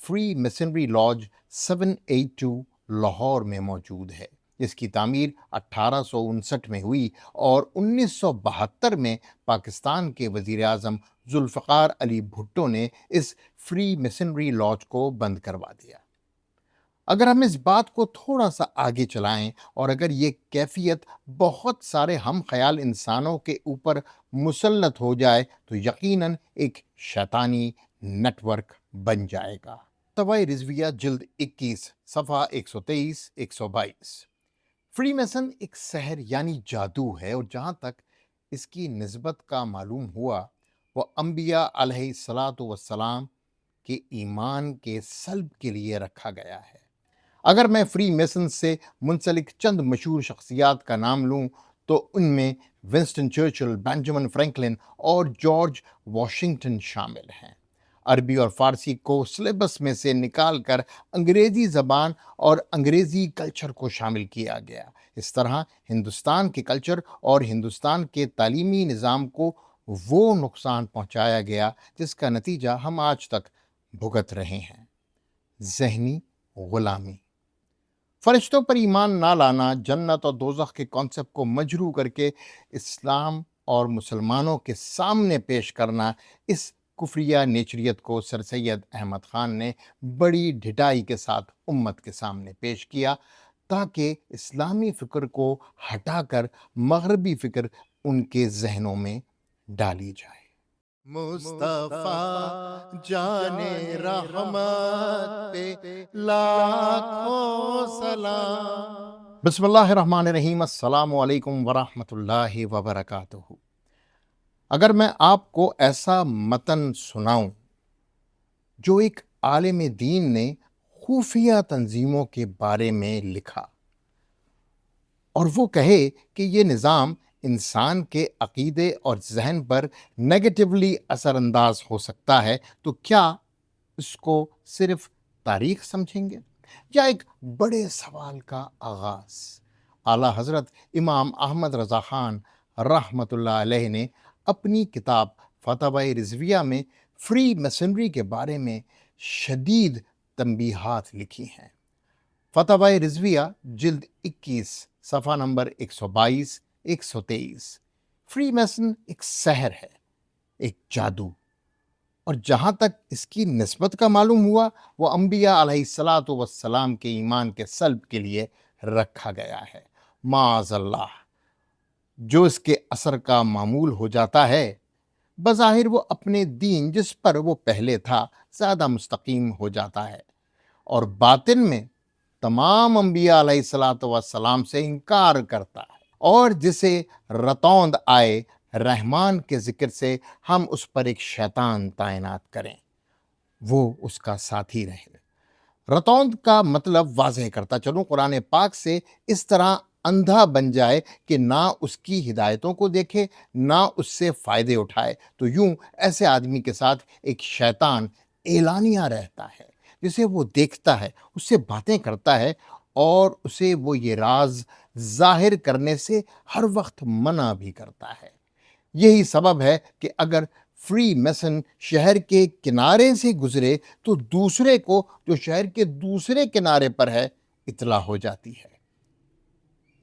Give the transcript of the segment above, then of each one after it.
Free مسنری لاج 782 لاہور میں موجود ہے، جس کی تعمیر 1859 میں ہوئی اور 1972 میں پاکستان کے وزیر اعظم ذوالفقار علی بھٹو نے اس فری مسنری لاج کو بند کروا دیا۔ اگر ہم اس بات کو تھوڑا سا آگے چلائیں اور اگر یہ کیفیت بہت سارے ہم خیال انسانوں کے اوپر مسلط ہو جائے تو یقیناً ایک شیطانی نیٹ ورک بن جائے گا۔ فتاوی رضویہ جلد 21 صفحہ 123 122۔ فری میسن ایک سحر یعنی جادو ہے، اور جہاں تک اس کی نسبت کا معلوم ہوا وہ انبیاء علیہ الصلاۃ والسلام کے ایمان کے سلب کے لیے رکھا گیا ہے۔ اگر میں فری میسن سے منسلک چند مشہور شخصیات کا نام لوں تو ان میں ونسٹن چرچل، بینجامن فرینکلن اور جارج واشنگٹن شامل ہیں۔ عربی اور فارسی کو سلیبس میں سے نکال کر انگریزی زبان اور انگریزی کلچر کو شامل کیا گیا۔ اس طرح ہندوستان کے کلچر اور ہندوستان کے تعلیمی نظام کو وہ نقصان پہنچایا گیا جس کا نتیجہ ہم آج تک بھگت رہے ہیں۔ ذہنی غلامی۔ فرشتوں پر ایمان نہ لانا، جنت اور دوزخ کے کانسیپٹ کو مجروح کر کے اسلام اور مسلمانوں کے سامنے پیش کرنا، اس کفریہ نیچریت کو سر سید احمد خان نے بڑی ڈھٹائی کے ساتھ امت کے سامنے پیش کیا تاکہ اسلامی فکر کو ہٹا کر مغربی فکر ان کے ذہنوں میں ڈالی جائے۔ مصطفیٰ جان رحمت پہ لاکھوں سلام۔ بسم اللہ الرحمن الرحیم۔ السلام علیکم ورحمۃ اللہ وبرکاتہ۔ اگر میں آپ کو ایسا متن سناؤں جو ایک عالم دین نے خفیہ تنظیموں کے بارے میں لکھا اور وہ کہے کہ یہ نظام انسان کے عقیدے اور ذہن پر نیگیٹیولی اثر انداز ہو سکتا ہے، تو کیا اس کو صرف تاریخ سمجھیں گے یا ایک بڑے سوال کا آغاز؟ اعلیٰ حضرت امام احمد رضا خان رحمۃ اللہ علیہ نے اپنی کتاب فتاوی رضویہ میں فری میسنری کے بارے میں شدید تنبیہات لکھی ہیں۔ فتاوی رضویہ جلد 21 صفحہ نمبر 122 123۔ فری میسن ایک سحر ہے، ایک جادو، اور جہاں تک اس کی نسبت کا معلوم ہوا وہ انبیاء علیہ الصلاۃ والسلام کے ایمان کے سلب کے لیے رکھا گیا ہے۔ معاذ اللہ، جو اس کے اثر کا معمول ہو جاتا ہے بظاہر وہ اپنے دین جس پر وہ پہلے تھا زیادہ مستقیم ہو جاتا ہے، اور باطن میں تمام انبیاء علیہ الصلاۃ والسلام سے انکار کرتا ہے، اور جسے رتوند آئے رحمان کے ذکر سے ہم اس پر ایک شیطان تعینات کریں، وہ اس کا ساتھی رہے۔ رتوند کا مطلب واضح کرتا چلوں، قرآن پاک سے اس طرح اندھا بن جائے کہ نہ اس کی ہدایتوں کو دیکھے نہ اس سے فائدے اٹھائے، تو یوں ایسے آدمی کے ساتھ ایک شیطان اعلانیہ رہتا ہے جسے وہ دیکھتا ہے، اس سے باتیں کرتا ہے اور اسے وہ یہ راز ظاہر کرنے سے ہر وقت منع بھی کرتا ہے۔ یہی سبب ہے کہ اگر فری میسن شہر کے کنارے سے گزرے تو دوسرے کو جو شہر کے دوسرے کنارے پر ہے اطلاع ہو جاتی ہے۔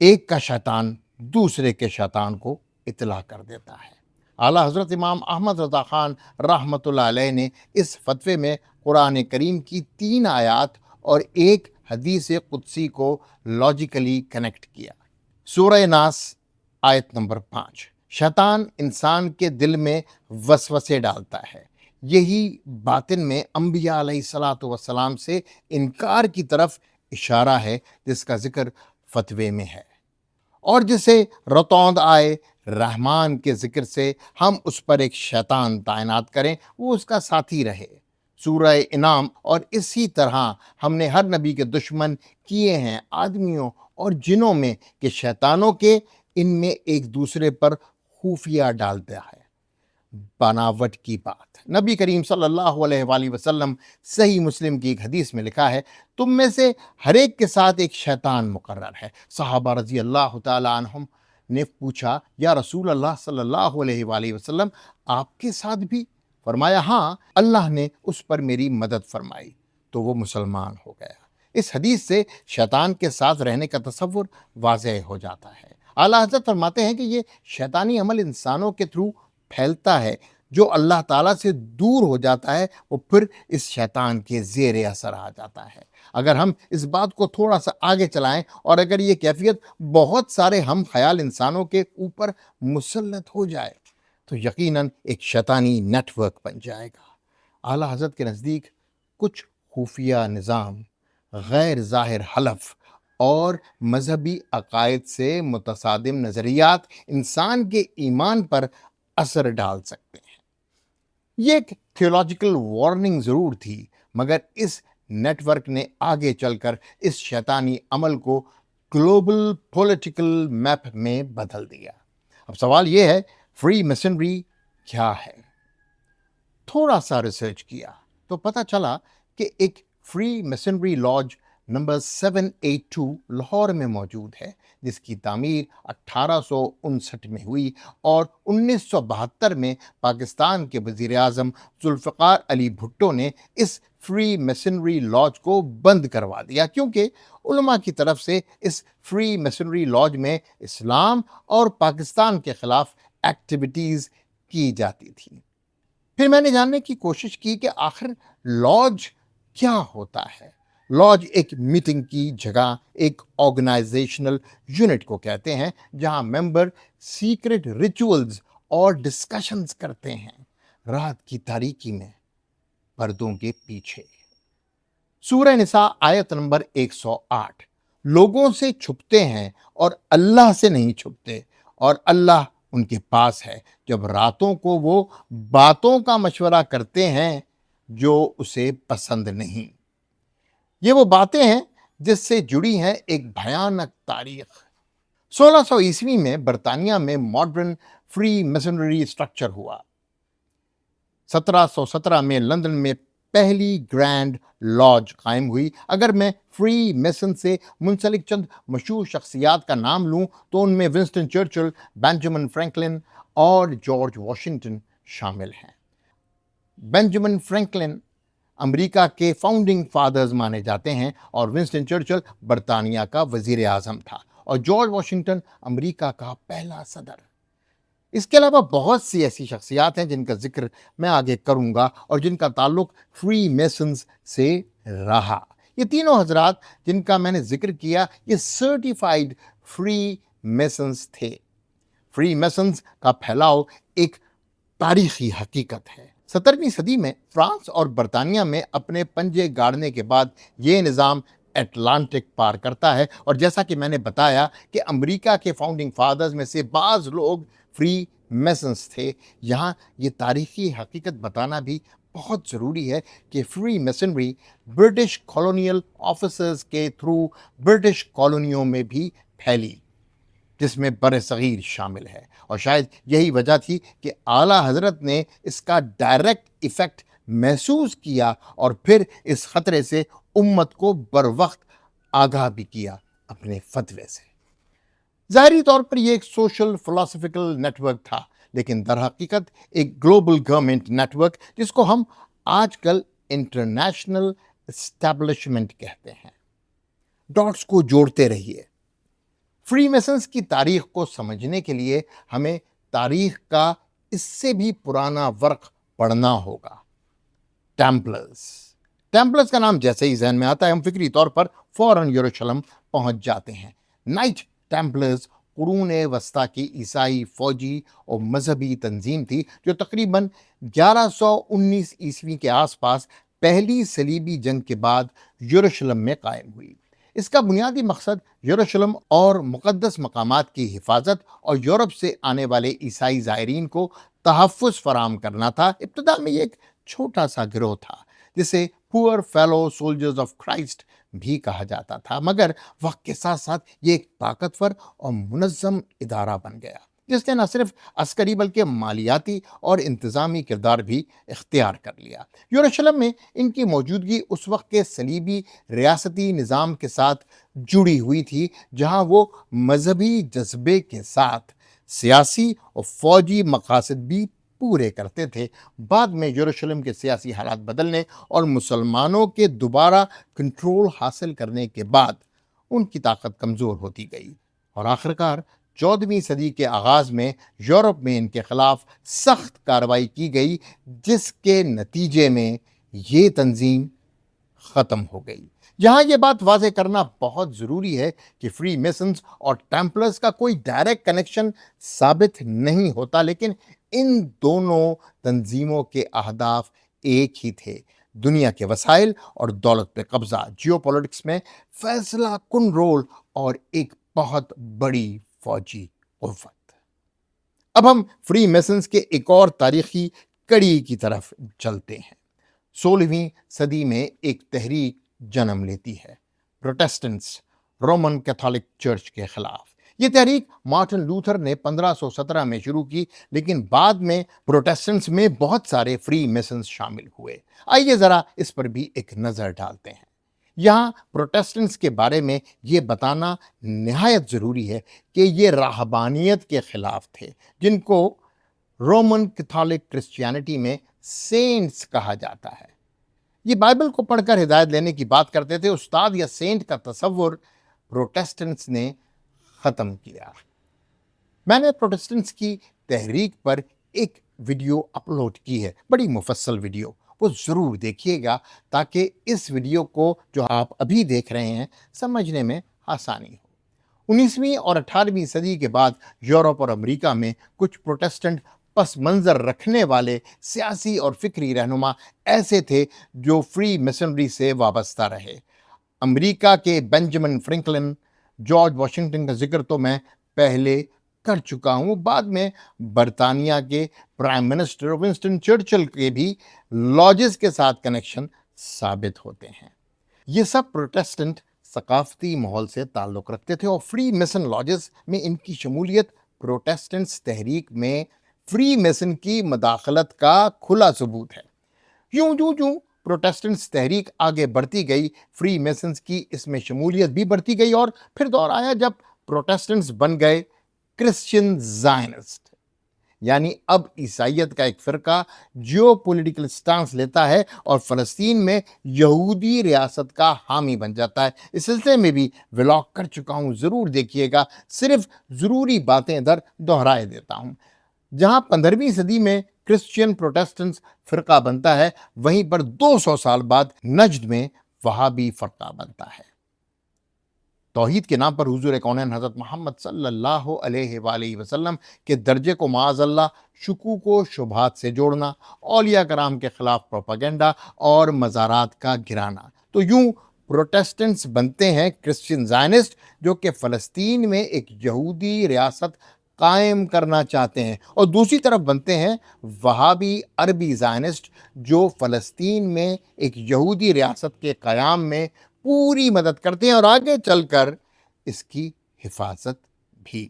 ایک کا شیطان دوسرے کے شیطان کو اطلاع کر دیتا ہے۔ اعلیٰ حضرت امام احمد رضا خان رحمۃ اللہ علیہ نے اس فتوے میں قرآن کریم کی 3 آیات اور ایک حدیث قدسی کو لاجیکلی کنیکٹ کیا۔ سورہ ناس آیت نمبر 5، شیطان انسان کے دل میں وسوسے ڈالتا ہے، یہی باطن میں انبیاء علیہ الصلاۃ والسلام سے انکار کی طرف اشارہ ہے جس کا ذکر فتوے میں ہے، اور جسے رتوند آئے رحمان کے ذکر سے ہم اس پر ایک شیطان تعینات کریں، وہ اس کا ساتھی رہے۔ سورہ انعام۔ اور اسی طرح ہم نے ہر نبی کے دشمن کیے ہیں آدمیوں اور جنوں میں کہ شیطانوں کے ان میں ایک دوسرے پر خفیہ ڈالتا ہے۔ بناوٹ کی بات، نبی کریم صلی اللہ علیہ وآلہ وسلم صحیح مسلم کی ایک حدیث میں لکھا ہے، تم میں سے ہر ایک کے ساتھ ایک شیطان مقرر ہے۔ صحابہ رضی اللہ تعالیٰ عنہم نے پوچھا، یا رسول اللہ صلی اللہ علیہ وآلہ وسلم آپ کے ساتھ بھی؟ فرمایا ہاں، اللہ نے اس پر میری مدد فرمائی۔ تو وہ مسلمان ہو گیا۔ اس حدیث سے شیطان کے ساتھ رہنے کا تصور واضح ہو جاتا ہے۔ اعلیٰ حضرت فرماتے ہیں کہ یہ شیطانی عمل انسانوں کے تھرو پھیلتا ہے۔ جو اللہ تعالیٰ سے دور ہو جاتا ہے وہ پھر اس شیطان کے زیر اثر آ جاتا ہے۔ اگر ہم اس بات کو تھوڑا سا آگے چلائیں اور اگر یہ کیفیت بہت سارے ہم خیال انسانوں کے اوپر مسلط ہو جائے تو یقیناً ایک شیطانی نیٹ ورک بن جائے گا۔ اعلیٰ حضرت کے نزدیک کچھ خفیہ نظام، غیر ظاہر حلف اور مذہبی عقائد سے متصادم نظریات انسان کے ایمان پر اثر ڈال سکتے ہیں۔ یہ ایک تھیولوجیکل وارننگ ضرور تھی، مگر اس نیٹ ورک نے آگے چل کر اس شیطانی عمل کو گلوبل پولیٹیکل میپ میں بدل دیا۔ اب سوال یہ ہے، فری میسنری کیا ہے؟ تھوڑا سا ریسرچ کیا تو پتہ چلا کہ ایک فری میسنری لاج نمبر 782 لاہور میں موجود ہے، جس کی تعمیر 1859 میں ہوئی اور 1972 میں پاکستان کے وزیر اعظم ذوالفقار علی بھٹو نے اس فری میسنری لاج کو بند کروا دیا، کیونکہ علماء کی طرف سے اس فری میسنری لاج میں اسلام اور پاکستان کے خلاف ایکٹیویٹیز کی جاتی تھی۔ پھر میں نے جاننے کی کوشش کی کہ آخر لاج کیا ہوتا ہے۔ لاج ایک میٹنگ کی جگہ، ایک آرگنائزیشنل یونٹ کو کہتے ہیں جہاں ممبر سیکرٹ ریچولز اور ڈسکشنز کرتے ہیں، رات کی تاریکی میں، پردوں کے پیچھے۔ سورہ نساء آیت نمبر 108، لوگوں سے چھپتے ہیں اور اللہ سے نہیں چھپتے، اور اللہ ان کے پاس ہے جب راتوں کو وہ باتوں کا مشورہ کرتے ہیں جو اسے پسند نہیں۔ یہ وہ باتیں ہیں جس سے جڑی ہیں ایک بھیانک تاریخ۔ 1600 عیسوی میں برطانیہ میں ماڈرن فری میسنری اسٹرکچر ہوا۔ 1717 میں لندن میں پہلی گرینڈ لاج قائم ہوئی۔ اگر میں فری میسن سے منسلک چند مشہور شخصیات کا نام لوں تو ان میں ونسٹن چرچل، بینجامن فرینکلن اور جارج واشنگٹن شامل ہیں۔ بینجامن فرینکلن امریکہ کے فاؤنڈنگ فادرز مانے جاتے ہیں اور ونسٹن چرچل برطانیہ کا وزیر اعظم تھا اور جارج واشنگٹن امریکہ کا پہلا صدر۔ اس کے علاوہ بہت سی ایسی شخصیات ہیں جن کا ذکر میں آگے کروں گا اور جن کا تعلق فری میسنز سے رہا۔ یہ تینوں حضرات جن کا میں نے ذکر کیا یہ سرٹیفائیڈ فری میسنز تھے۔ فری میسنز کا پھیلاؤ ایک تاریخی حقیقت ہے۔ 17ویں صدی میں فرانس اور برطانیہ میں اپنے پنجے گاڑنے کے بعد یہ نظام اٹلانٹک پار کرتا ہے، اور جیسا کہ میں نے بتایا کہ امریکہ کے فاؤنڈنگ فادرز میں سے بعض لوگ فری میسنز تھے۔ یہاں یہ تاریخی حقیقت بتانا بھی بہت ضروری ہے کہ free masonry British colonial officers کے تھرو برٹش کالونیوں میں بھی پھیلی، جس میں بر صغیر شامل ہے، اور شاید یہی وجہ تھی کہ اعلیٰ حضرت نے اس کا ڈائریکٹ ایفیکٹ محسوس کیا اور پھر اس خطرے سے امت کو بر وقت آگاہ بھی کیا اپنے فتوے سے۔ ظاہری طور پر یہ ایک سوشل فلسفیکل نیٹ ورک تھا، لیکن در حقیقت ایک گلوبل گورنمنٹ نیٹ ورک جس کو ہم آج کل انٹرنیشنل اسٹیبلشمنٹ کہتے ہیں۔ ڈاٹس کو جوڑتے رہیے۔ فری میسنز کی تاریخ کو سمجھنے کے لیے ہمیں تاریخ کا اس سے بھی پرانا ورق پڑھنا ہوگا۔ ٹیمپلرز کا نام جیسے ہی ذہن میں آتا ہے ہم فکری طور پر فوراً یروشلم پہنچ جاتے ہیں۔ نائٹ ٹیمپلرز قرون وسطیٰ کی عیسائی فوجی اور مذہبی تنظیم تھی جو تقریباً 1119 عیسوی کے آس پاس پہلی صلیبی جنگ کے بعد یروشلم میں قائم ہوئی۔ اس کا بنیادی مقصد یروشلم اور مقدس مقامات کی حفاظت اور یورپ سے آنے والے عیسائی زائرین کو تحفظ فراہم کرنا تھا۔ ابتدا میں یہ ایک چھوٹا سا گروہ تھا جسے پور فیلو سولجرز آف کرائسٹ بھی کہا جاتا تھا، مگر وقت کے ساتھ ساتھ یہ ایک طاقتور اور منظم ادارہ بن گیا جس نے نہ صرف عسکری بلکہ مالیاتی اور انتظامی کردار بھی اختیار کر لیا۔ یروشلم میں ان کی موجودگی اس وقت کے صلیبی ریاستی نظام کے ساتھ جڑی ہوئی تھی، جہاں وہ مذہبی جذبے کے ساتھ سیاسی اور فوجی مقاصد بھی پورے کرتے تھے۔ بعد میں یروشلم کے سیاسی حالات بدلنے اور مسلمانوں کے دوبارہ کنٹرول حاصل کرنے کے بعد ان کی طاقت کمزور ہوتی گئی، اور آخرکار 14ویں صدی کے آغاز میں یورپ میں ان کے خلاف سخت کارروائی کی گئی، جس کے نتیجے میں یہ تنظیم ختم ہو گئی۔ یہاں یہ بات واضح کرنا بہت ضروری ہے کہ فری میسنز اور ٹیمپلرز کا کوئی ڈائریکٹ کنیکشن ثابت نہیں ہوتا، لیکن ان دونوں تنظیموں کے اہداف ایک ہی تھے: دنیا کے وسائل اور دولت پہ قبضہ، جیو پولیٹکس میں فیصلہ کن رول، اور ایک بہت بڑی فوجی قوت۔ اب ہم فری میسنز کے ایک اور تاریخی کڑی کی طرف چلتے ہیں۔ 16ویں صدی میں ایک تحریک جنم لیتی ہے، پروٹیسٹنٹس، رومن کیتھولک چرچ کے خلاف۔ یہ تحریک مارٹن لوتھر نے 1517 میں شروع کی، لیکن بعد میں پروٹیسٹنٹس میں بہت سارے فری میسنز شامل ہوئے۔ آئیے ذرا اس پر بھی ایک نظر ڈالتے ہیں۔ یہاں پروٹیسٹنٹس کے بارے میں یہ بتانا نہایت ضروری ہے کہ یہ راہبانیت کے خلاف تھے، جن کو رومن کیتھولک کرسچینٹی میں سینٹس کہا جاتا ہے۔ یہ بائبل کو پڑھ کر ہدایت لینے کی بات کرتے تھے۔ استاد یا سینٹ کا تصور پروٹیسٹنٹس نے ختم کیا۔ میں نے پروٹیسٹنٹس کی تحریک پر ایک ویڈیو اپلوڈ کی ہے، بڑی مفصل ویڈیو، وہ ضرور دیکھیے گا تاکہ اس ویڈیو کو جو آپ ابھی دیکھ رہے ہیں سمجھنے میں آسانی ہو۔ 19ویں اور 18ویں صدی کے بعد یورپ اور امریکہ میں کچھ پروٹیسٹنٹ پس منظر رکھنے والے سیاسی اور فکری رہنما ایسے تھے جو فری میسنری سے وابستہ رہے۔ امریکہ کے بینجامن فرینکلن، جارج واشنگٹن کا ذکر تو میں پہلے کر چکا ہوں، بعد میں برطانیہ کے پرائم منسٹر ونسٹن چرچل کے بھی لاجز کے ساتھ کنیکشن ثابت ہوتے ہیں۔ یہ سب پروٹیسٹنٹ ثقافتی ماحول سے تعلق رکھتے تھے، اور فری میسن لاجز میں ان کی شمولیت پروٹیسٹنٹس تحریک میں فری میسن کی مداخلت کا کھلا ثبوت ہے۔ یوں پروٹیسٹنٹس تحریک آگے بڑھتی گئی، فری میسنز کی اس میں شمولیت بھی بڑھتی گئی، اور پھر دور آیا جب پروٹیسٹنٹس بن گئے کرسچین زائنسٹ، یعنی اب عیسائیت کا ایک فرقہ جیو پولیٹیکل سٹانس لیتا ہے اور فلسطین میں یہودی ریاست کا حامی بن جاتا ہے۔ اس سلسلے میں بھی ولاگ کر چکا ہوں، ضرور دیکھیے گا، صرف ضروری باتیں ادھر دہرائے دیتا ہوں۔ جہاں 15ویں صدی میں کرسچین پروٹیسٹنٹس فرقہ بنتا ہے، وہیں پر 200 سال بعد نجد میں وہابی فرقہ بنتا ہے۔ توحید کے نام پر حضور کونین حضرت محمد صلی اللہ علیہ وآلہ وسلم کے درجے کو معاذ اللہ شکوک و شبہات سے جوڑنا، اولیاء کرام کے خلاف پروپیگنڈا اور مزارات کا گرانا، تو یوں پروٹیسٹنٹس بنتے ہیں کرسچین زائنسٹ، جو کہ فلسطین میں ایک یہودی ریاست قائم کرنا چاہتے ہیں، اور دوسری طرف بنتے ہیں وہابی عربی زائنسٹ، جو فلسطین میں ایک یہودی ریاست کے قیام میں پوری مدد کرتے ہیں اور آگے چل کر اس کی حفاظت بھی۔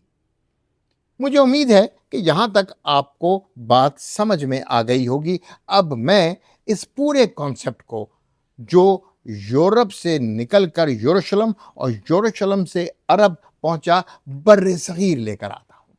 مجھے امید ہے کہ یہاں تک آپ کو بات سمجھ میں آ گئی ہوگی۔ اب میں اس پورے کانسیپٹ کو، جو یورپ سے نکل کر یروشلم اور یروشلم سے عرب پہنچا، بر صغیر لے کر آتا ہوں۔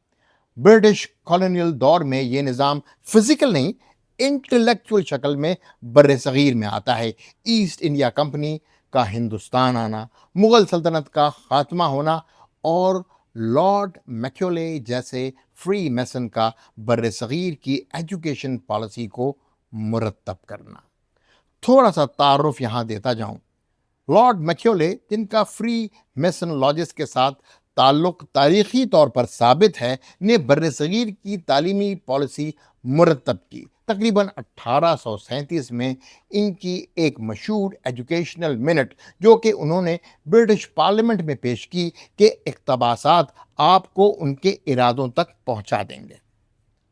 برٹش کالونیل دور میں یہ نظام فزیکل نہیں، انٹلیکچوئل شکل میں بر صغیر میں آتا ہے۔ ایسٹ انڈیا کمپنی کا ہندوستان آنا، مغل سلطنت کا خاتمہ ہونا، اور لارڈ میکیولے جیسے فری میسن کا بر صغیر کی ایجوکیشن پالیسی کو مرتب کرنا۔ تھوڑا سا تعارف یہاں دیتا جاؤں۔ لارڈ میکیولے، جن کا فری میسن لاجز کے ساتھ تعلق تاریخی طور پر ثابت ہے، نے بر صغیر کی تعلیمی پالیسی مرتب کی۔ تقریباً 1837 میں ان کی ایک مشہور ایجوکیشنل منٹ، جو کہ انہوں نے برٹش پارلیمنٹ میں پیش کی، کہ اقتباسات آپ کو ان کے ارادوں تک پہنچا دیں گے۔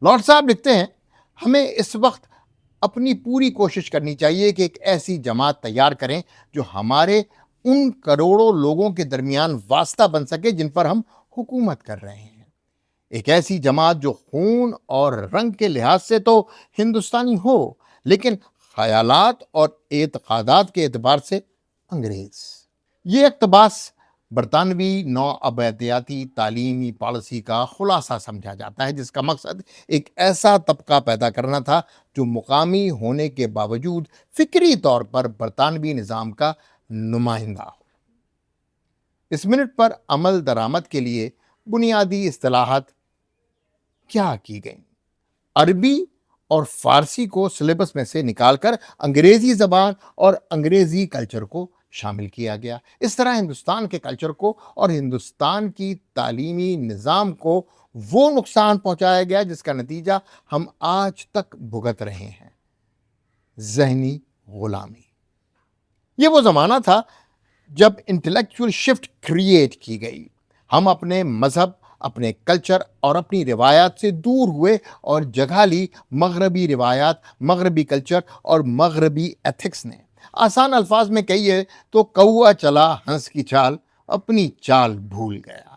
لارڈ صاحب لکھتے ہیں، ہمیں اس وقت اپنی پوری کوشش کرنی چاہیے کہ ایک ایسی جماعت تیار کریں جو ہمارے ان کروڑوں لوگوں کے درمیان واسطہ بن سکے جن پر ہم حکومت کر رہے ہیں۔ ایک ایسی جماعت جو خون اور رنگ کے لحاظ سے تو ہندوستانی ہو، لیکن خیالات اور اعتقادات کے اعتبار سے انگریز۔ یہ اقتباس برطانوی نو آبادیاتی تعلیمی پالیسی کا خلاصہ سمجھا جاتا ہے، جس کا مقصد ایک ایسا طبقہ پیدا کرنا تھا جو مقامی ہونے کے باوجود فکری طور پر برطانوی نظام کا نمائندہ ہو۔ اس منٹ پر عمل درآمد کے لیے بنیادی اصطلاحات کیا کی گئیں؟ عربی اور فارسی کو سلیبس میں سے نکال کر انگریزی زبان اور انگریزی کلچر کو شامل کیا گیا۔ اس طرح ہندوستان کے کلچر کو اور ہندوستان کی تعلیمی نظام کو وہ نقصان پہنچایا گیا جس کا نتیجہ ہم آج تک بھگت رہے ہیں: ذہنی غلامی۔ یہ وہ زمانہ تھا جب انٹلیکچوئل شفٹ کریٹ کی گئی۔ ہم اپنے مذہب، اپنے کلچر اور اپنی روایات سے دور ہوئے اور جگہ لی مغربی روایات، مغربی کلچر اور مغربی ایتھکس نے۔ آسان الفاظ میں کہیے تو کوا چلا ہنس کی چال، اپنی چال بھول گیا۔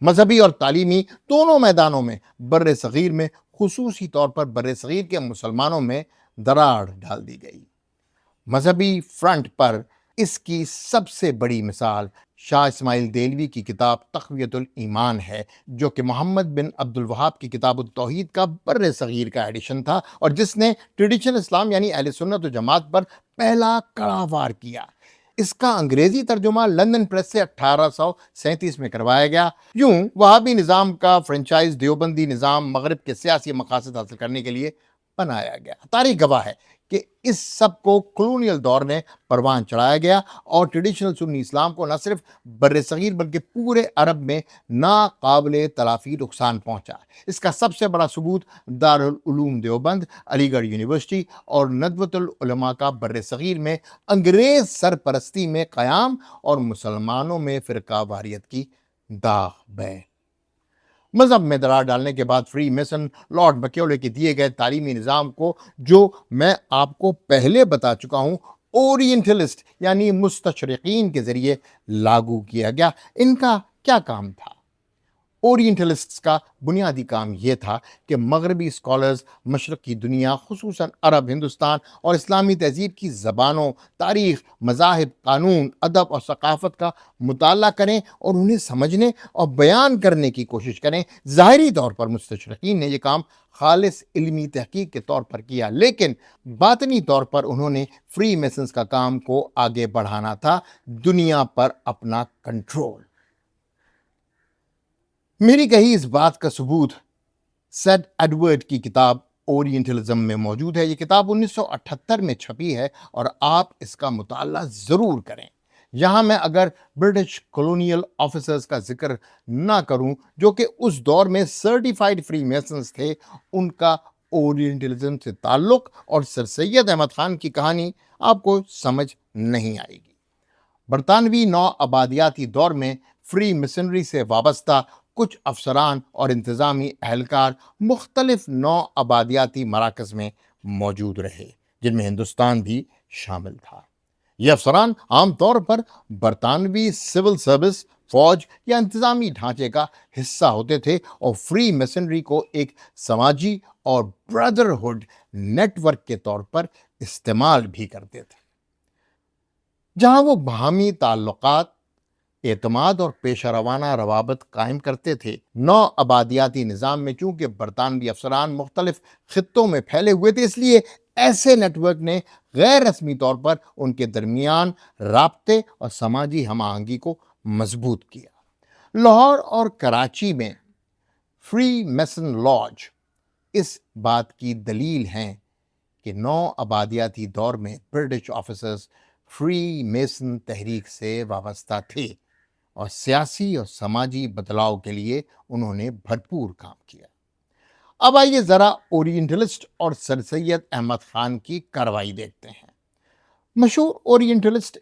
مذہبی اور تعلیمی دونوں میدانوں میں بر صغیر میں، خصوصی طور پر بر صغیر کے مسلمانوں میں دراڑ ڈال دی گئی۔ مذہبی فرنٹ پر اس کی سب سے بڑی مثال شاہ اسماعیل دہلوی کی کتاب تقویت الایمان ہے، جو کہ محمد بن عبد الوہاب کی کتاب التوحید کا بر صغیر کا ایڈیشن تھا، اور جس نے ٹریڈیشنل اسلام یعنی اہل سنت و جماعت پر پہلا کڑا وار کیا۔ اس کا انگریزی ترجمہ لندن پریس سے 1837 میں کروایا گیا۔ یوں وہابی نظام کا فرنچائز دیوبندی نظام مغرب کے سیاسی مقاصد حاصل کرنے کے لیے بنایا گیا۔ تاریخ گواہ ہے کہ اس سب کو کلونیل دور نے پروان چڑھایا گیا اور ٹریڈیشنل سنی اسلام کو نہ صرف بر صغیر بلکہ پورے عرب میں ناقابل تلافی نقصان پہنچا۔ اس کا سب سے بڑا ثبوت دارالعلوم دیوبند، علی گڑھ یونیورسٹی اور ندوۃ العلماء کا بر صغیر میں انگریز سرپرستی میں قیام اور مسلمانوں میں فرقہ واریت کی داغ بہ۔ مذہب میں دراڑ ڈالنے کے بعد فری میسن لارڈ مکیولے کے دیے گئے تعلیمی نظام کو، جو میں آپ کو پہلے بتا چکا ہوں، اورینٹلسٹ یعنی مستشرقین کے ذریعے لاگو کیا گیا۔ ان کا کیا کام تھا؟ اورینٹلسٹس کا بنیادی کام یہ تھا کہ مغربی اسکالرز مشرق کی دنیا، خصوصاً عرب، ہندوستان اور اسلامی تہذیب کی زبانوں، تاریخ، مذاہب، قانون، ادب اور ثقافت کا مطالعہ کریں اور انہیں سمجھنے اور بیان کرنے کی کوشش کریں۔ ظاہری طور پر مستشرقین نے یہ کام خالص علمی تحقیق کے طور پر کیا، لیکن باطنی طور پر انہوں نے فری میسنز کا کام کو آگے بڑھانا تھا، دنیا پر اپنا کنٹرول۔ میری کہی اس بات کا ثبوت سیڈ ایڈورڈ کی کتاب اورینٹلزم میں موجود ہے۔ یہ کتاب 1978 میں چھپی ہے اور آپ اس کا مطالعہ ضرور کریں۔ یہاں میں اگر برٹش کولونیل آفیسرز کا ذکر نہ کروں جو کہ اس دور میں سرٹیفائیڈ فری میسنز تھے، ان کا اورینٹلزم سے تعلق اور سر سید احمد خان کی کہانی آپ کو سمجھ نہیں آئے گی۔ برطانوی نو آبادیاتی دور میں فری مشنری سے وابستہ کچھ افسران اور انتظامی اہلکار مختلف نو آبادیاتی مراکز میں موجود رہے، جن میں ہندوستان بھی شامل تھا۔ یہ افسران عام طور پر برطانوی سول سروس، فوج یا انتظامی ڈھانچے کا حصہ ہوتے تھے اور فری میسنری کو ایک سماجی اور بردرہڈ نیٹ ورک کے طور پر استعمال بھی کرتے تھے، جہاں وہ باہمی تعلقات، اعتماد اور پیشہ روانہ روابط قائم کرتے تھے۔ نو آبادیاتی نظام میں چونکہ برطانوی افسران مختلف خطوں میں پھیلے ہوئے تھے، اس لیے ایسے نیٹ ورک نے غیر رسمی طور پر ان کے درمیان رابطے اور سماجی ہم آہنگی کو مضبوط کیا۔ لاہور اور کراچی میں فری میسن لاج اس بات کی دلیل ہیں کہ نو آبادیاتی دور میں برٹش آفیسرز فری میسن تحریک سے وابستہ تھے اور سیاسی اور سماجی بدلاؤ کے لیے انہوں نے بھرپور کام کیا۔ اب آئیے ذرا اورینٹلسٹ اور سر سید احمد خان کی کارروائی دیکھتے ہیں۔ مشہور اورینٹلسٹ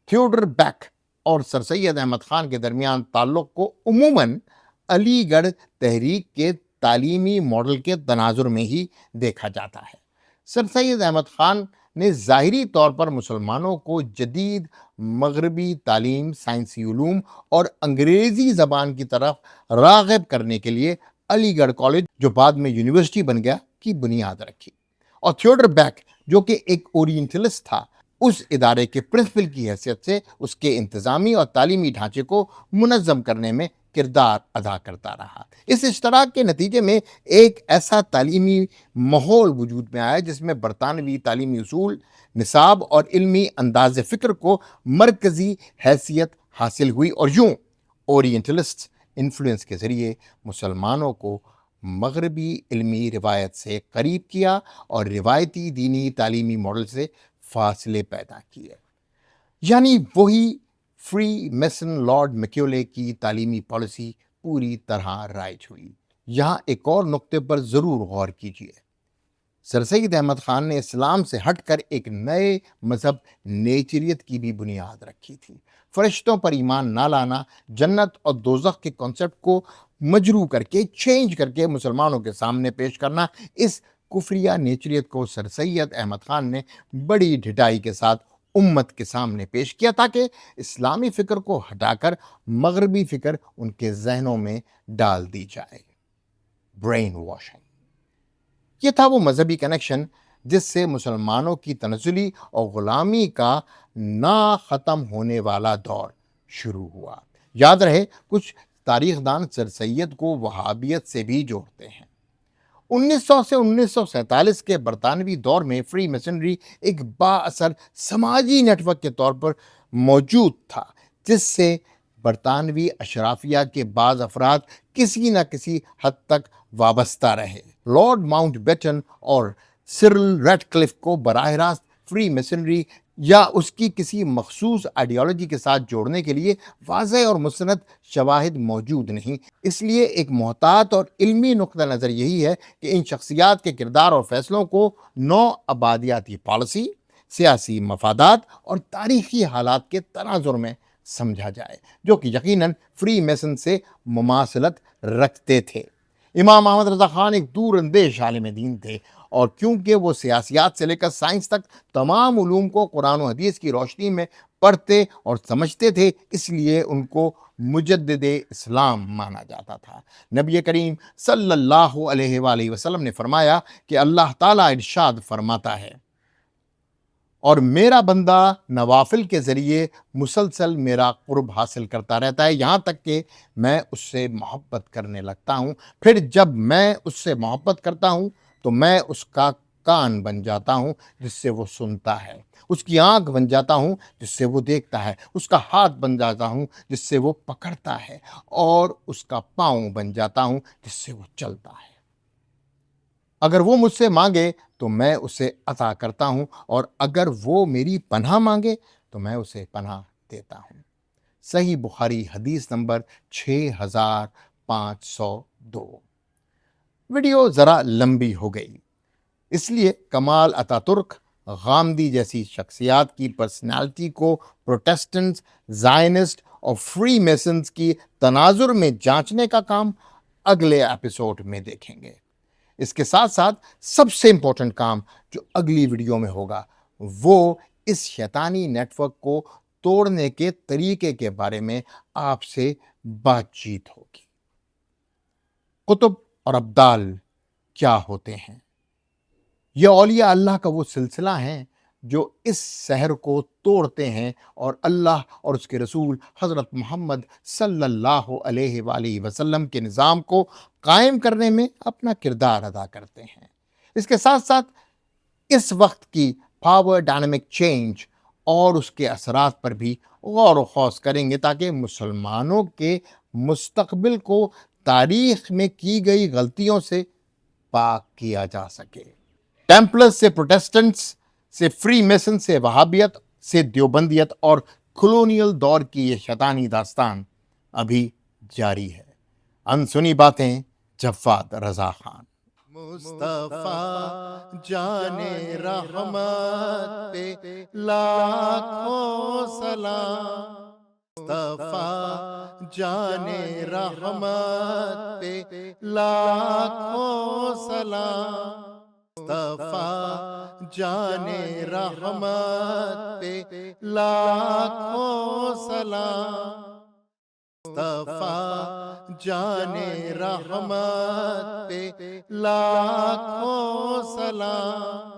تھیوڈر بیک اور سر سید احمد خان کے درمیان تعلق کو عموماً علی گڑھ تحریک کے تعلیمی ماڈل کے تناظر میں ہی دیکھا جاتا ہے۔ سر سید احمد خان نے ظاہری طور پر مسلمانوں کو جدید مغربی تعلیم، سائنسی علوم اور انگریزی زبان کی طرف راغب کرنے کے لیے علی گڑھ کالج، جو بعد میں یونیورسٹی بن گیا، کی بنیاد رکھی، اور تھیوڈر بیک جو کہ ایک اورینٹلسٹ تھا، اس ادارے کے پرنسپل کی حیثیت سے اس کے انتظامی اور تعلیمی ڈھانچے کو منظم کرنے میں کردار ادا کرتا رہا۔ اس اشتراک کے نتیجے میں ایک ایسا تعلیمی ماحول وجود میں آیا جس میں برطانوی تعلیمی اصول، نصاب اور علمی انداز فکر کو مرکزی حیثیت حاصل ہوئی، اور یوں اورینٹلسٹ انفلوئنس کے ذریعے مسلمانوں کو مغربی علمی روایت سے قریب کیا اور روایتی دینی تعلیمی ماڈل سے فاصلے پیدا کیے۔ یعنی وہی فری میسن لارڈ میکیولے کی تعلیمی پالیسی پوری طرح رائج ہوئی۔ یہاں ایک اور نقطے پر ضرور غور کیجیے۔ سر سید احمد خان نے اسلام سے ہٹ کر ایک نئے مذہب نیچریت کی بھی بنیاد رکھی تھی۔ فرشتوں پر ایمان نہ لانا، جنت اور دوزخ کے کانسیپٹ کو مجروح کر کے، چینج کر کے مسلمانوں کے سامنے پیش کرنا، اس کفریہ نیچریت کو سر سید احمد خان نے بڑی ڈھٹائی کے ساتھ امت کے سامنے پیش کیا تاکہ اسلامی فکر کو ہٹا کر مغربی فکر ان کے ذہنوں میں ڈال دی جائے۔ برین واشنگ، یہ تھا وہ مذہبی کنیکشن جس سے مسلمانوں کی تنزلی اور غلامی کا نہ ختم ہونے والا دور شروع ہوا۔ یاد رہے، کچھ تاریخ دان سر سید کو وہابیت سے بھی جوڑتے ہیں۔ 1900 سے 1947 کے برطانوی دور میں فری میسنری ایک با اثر سماجی نیٹ ورک کے طور پر موجود تھا، جس سے برطانوی اشرافیہ کے بعض افراد کسی نہ کسی حد تک وابستہ رہے۔ لارڈ ماؤنٹ بیٹن اور سرل ریڈ کلف کو براہ راست فری میسنری یا اس کی کسی مخصوص آئیڈیالوجی کے ساتھ جوڑنے کے لیے واضح اور مستند شواہد موجود نہیں۔ اس لیے ایک محتاط اور علمی نقطہ نظر یہی ہے کہ ان شخصیات کے کردار اور فیصلوں کو نو آبادیاتی پالیسی، سیاسی مفادات اور تاریخی حالات کے تناظر میں سمجھا جائے، جو کہ یقیناً فری میسن سے مماثلت رکھتے تھے۔ امام احمد رضا خان ایک دور اندیش عالم دین تھے، اور کیونکہ وہ سیاسیات سے لے کر سائنس تک تمام علوم کو قرآن و حدیث کی روشنی میں پڑھتے اور سمجھتے تھے، اس لیے ان کو مجدد اسلام مانا جاتا تھا۔ نبی کریم صلی اللہ علیہ وآلہ وسلم نے فرمایا کہ اللہ تعالیٰ ارشاد فرماتا ہے، اور میرا بندہ نوافل کے ذریعے مسلسل میرا قرب حاصل کرتا رہتا ہے، یہاں تک کہ میں اس سے محبت کرنے لگتا ہوں۔ پھر جب میں اس سے محبت کرتا ہوں تو میں اس کا کان بن جاتا ہوں جس سے وہ سنتا ہے، اس کی آنکھ بن جاتا ہوں جس سے وہ دیکھتا ہے، اس کا ہاتھ بن جاتا ہوں جس سے وہ پکڑتا ہے، اور اس کا پاؤں بن جاتا ہوں جس سے وہ چلتا ہے۔ اگر وہ مجھ سے مانگے تو میں اسے عطا کرتا ہوں، اور اگر وہ میری پناہ مانگے تو میں اسے پناہ دیتا ہوں۔ صحیح بخاری حدیث نمبر 6502۔ ویڈیو ذرا لمبی ہو گئی، اس لیے کمال اتا ترک، غامدی جیسی شخصیات کی پرسنالٹی کو پروٹیسٹنٹس، زائنسٹ اور فری میسنز کی تناظر میں جانچنے کا کام اگلے ایپیسوڈ میں دیکھیں گے۔ اس کے ساتھ ساتھ سب سے امپورٹنٹ کام جو اگلی ویڈیو میں ہوگا وہ اس شیطانی نیٹ ورک کو توڑنے کے طریقے کے بارے میں آپ سے بات چیت ہوگی۔ قطب اور ابدال کیا ہوتے ہیں؟ یہ اولیاء اللہ کا وہ سلسلہ ہیں جو اس سحر کو توڑتے ہیں اور اللہ اور اس کے رسول حضرت محمد صلی اللہ علیہ وآلہ وسلم کے نظام کو قائم کرنے میں اپنا کردار ادا کرتے ہیں۔ اس کے ساتھ ساتھ اس وقت کی پاور ڈائنامک چینج اور اس کے اثرات پر بھی غور و خوض کریں گے تاکہ مسلمانوں کے مستقبل کو تاریخ میں کی گئی غلطیوں سے پاک کیا جا سکے۔ ٹیمپلرز سے پروٹیسٹنٹس، سے فری میسن سے وہابیت، سے دیوبندیت اور کلونیل دور کی یہ شیطانی داستان ابھی جاری ہے۔ انسنی باتیں، جواد رضا خان۔ مصطفیٰ جان رحمت پہ لاکھوں سلام، مصطفیٰ جان رحمت پہ لاکھوں سلام، مصطفیٰ جان رحمت پہ لاکھوں سلام، مصطفیٰ جان رحمت پہ لاکھوں سلام۔